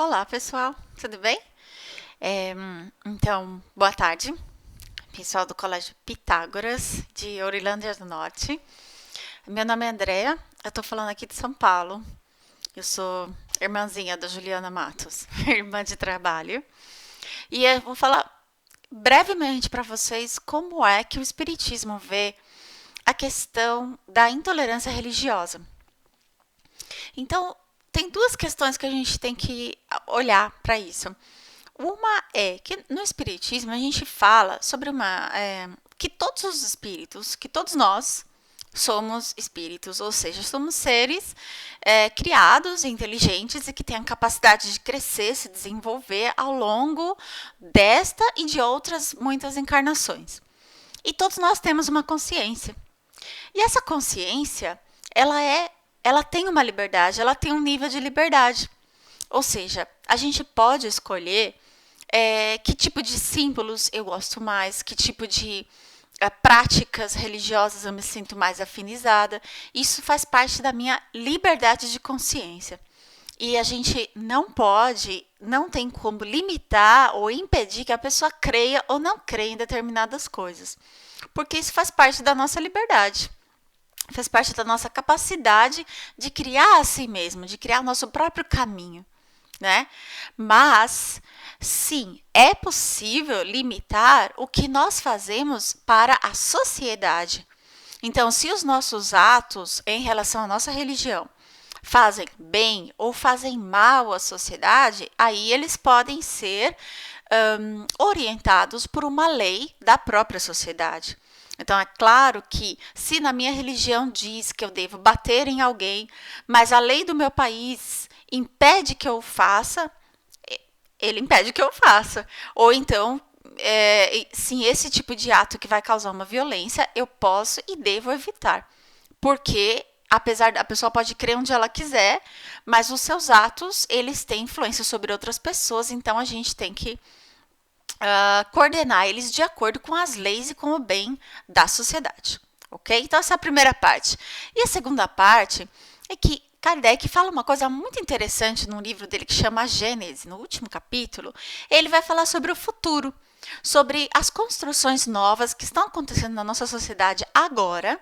Olá, pessoal, tudo bem? Então, boa tarde, pessoal do Colégio Pitágoras, de Ourilândia do Norte. Meu nome é Andrea, eu estou falando aqui de São Paulo. Eu sou irmãzinha da Juliana Matos, irmã de trabalho. E eu vou falar brevemente para vocês como é que o Espiritismo vê a questão da intolerância religiosa. Então, tem duas questões que a gente tem que olhar para isso. Uma é que no Espiritismo a gente fala sobre que todos os espíritos, que todos nós somos espíritos, ou seja, somos seres criados, inteligentes e que têm a capacidade de crescer, se desenvolver ao longo desta e de outras muitas encarnações. E todos nós temos uma consciência. E essa consciência, ela tem uma liberdade, ela tem um nível de liberdade. Ou seja, a gente pode escolher que tipo de símbolos eu gosto mais, que tipo de práticas religiosas eu me sinto mais afinizada. Isso faz parte da minha liberdade de consciência. E a gente não tem como limitar ou impedir que a pessoa creia ou não creia em determinadas coisas. Porque isso faz parte da nossa liberdade. Faz parte da nossa capacidade de criar a si mesmo, de criar o nosso próprio caminho, né? Mas, sim, é possível limitar o que nós fazemos para a sociedade. Então, se os nossos atos em relação à nossa religião fazem bem ou fazem mal à sociedade, aí eles podem ser orientados por uma lei da própria sociedade. Então, é claro que, se na minha religião diz que eu devo bater em alguém, mas a lei do meu país impede que eu faça, ele impede que eu faça. Ou então, sim, esse tipo de ato que vai causar uma violência, eu posso e devo evitar. Porque, apesar da pessoa pode crer onde ela quiser, mas os seus atos, eles têm influência sobre outras pessoas, então a gente tem que coordenar eles de acordo com as leis e com o bem da sociedade. Ok? Então, essa é a primeira parte. E a segunda parte é que Kardec fala uma coisa muito interessante num livro dele que chama Gênese, no último capítulo. Ele vai falar sobre o futuro, sobre as construções novas que estão acontecendo na nossa sociedade agora,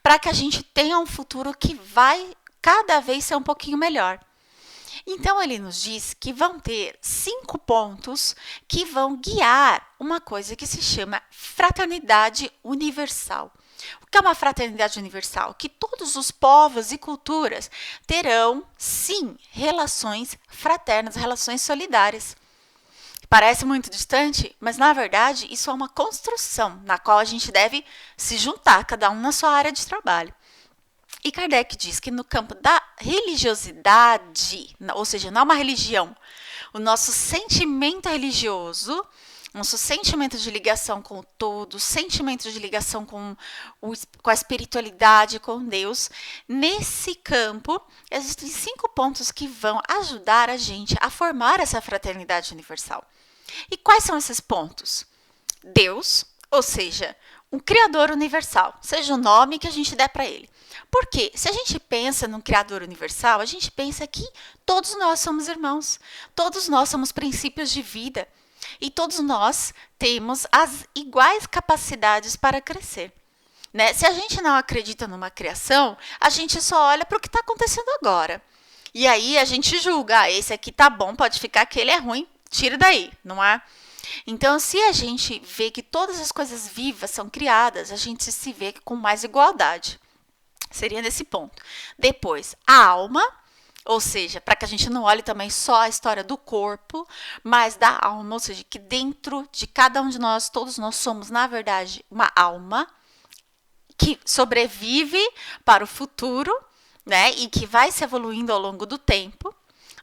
para que a gente tenha um futuro que vai cada vez ser um pouquinho melhor. Então, ele nos diz que vão ter 5 pontos que vão guiar uma coisa que se chama fraternidade universal. O que é uma fraternidade universal? Que todos os povos e culturas terão, sim, relações fraternas, relações solidárias. Parece muito distante, mas na verdade isso é uma construção na qual a gente deve se juntar, cada um na sua área de trabalho. E Kardec diz que no campo da religiosidade, ou seja, não é uma religião, o nosso sentimento religioso, nosso sentimento de ligação com o todo, sentimento de ligação com a espiritualidade, com Deus, nesse campo existem 5 pontos que vão ajudar a gente a formar essa fraternidade universal. E quais são esses pontos? Deus, ou seja, um Criador universal, seja o nome que a gente der para ele. Porque se a gente pensa num Criador universal, a gente pensa que todos nós somos irmãos, todos nós somos princípios de vida e todos nós temos as iguais capacidades para crescer. Né? Se a gente não acredita numa criação, a gente só olha para o que está acontecendo agora. E aí a gente julga, esse aqui tá bom, pode ficar, aquele é ruim, tira daí, não é? Então, se a gente vê que todas as coisas vivas são criadas, a gente se vê com mais igualdade. Seria nesse ponto. Depois, a alma, ou seja, para que a gente não olhe também só a história do corpo, mas da alma, ou seja, que dentro de cada um de nós, todos nós somos, na verdade, uma alma que sobrevive para o futuro, né, e que vai se evoluindo ao longo do tempo.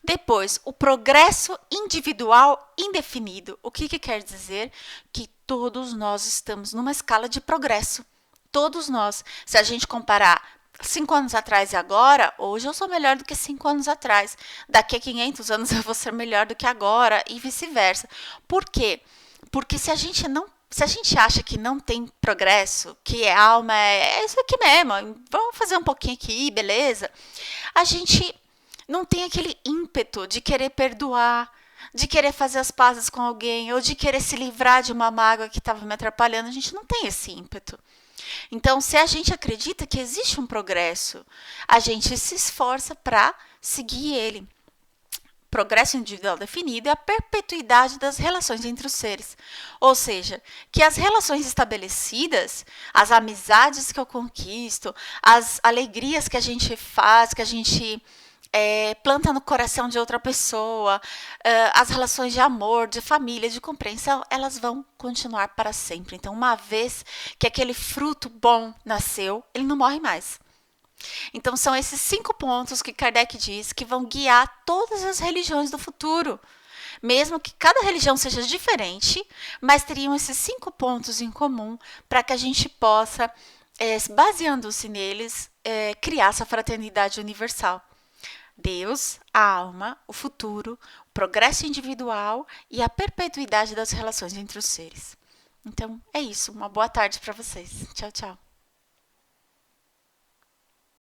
Depois, o progresso individual indefinido. O que quer dizer? Que todos nós estamos numa escala de progresso. Todos nós. Se a gente comparar 5 anos atrás e agora, hoje eu sou melhor do que 5 anos atrás. Daqui a 500 anos eu vou ser melhor do que agora e vice-versa. Por quê? Porque se a gente acha que não tem progresso, que é alma, é isso aqui mesmo, vamos fazer um pouquinho aqui, beleza? A gente Não tem aquele ímpeto de querer perdoar, de querer fazer as pazes com alguém, ou de querer se livrar de uma mágoa que estava me atrapalhando. A gente não tem esse ímpeto. Então, se a gente acredita que existe um progresso, a gente se esforça para seguir ele. Progresso individual definido é a perpetuidade das relações entre os seres. Ou seja, que as relações estabelecidas, as amizades que eu conquisto, as alegrias que a gente faz, que a gente planta no coração de outra pessoa, as relações de amor, de família, de compreensão, elas vão continuar para sempre. Então, uma vez que aquele fruto bom nasceu, ele não morre mais. Então, são esses 5 pontos que Kardec diz que vão guiar todas as religiões do futuro. Mesmo que cada religião seja diferente, mas teriam esses 5 pontos em comum para que a gente possa, baseando-se neles, criar essa fraternidade universal. Deus, a alma, o futuro, o progresso individual e a perpetuidade das relações entre os seres. Então, é isso. Uma boa tarde para vocês. Tchau, tchau.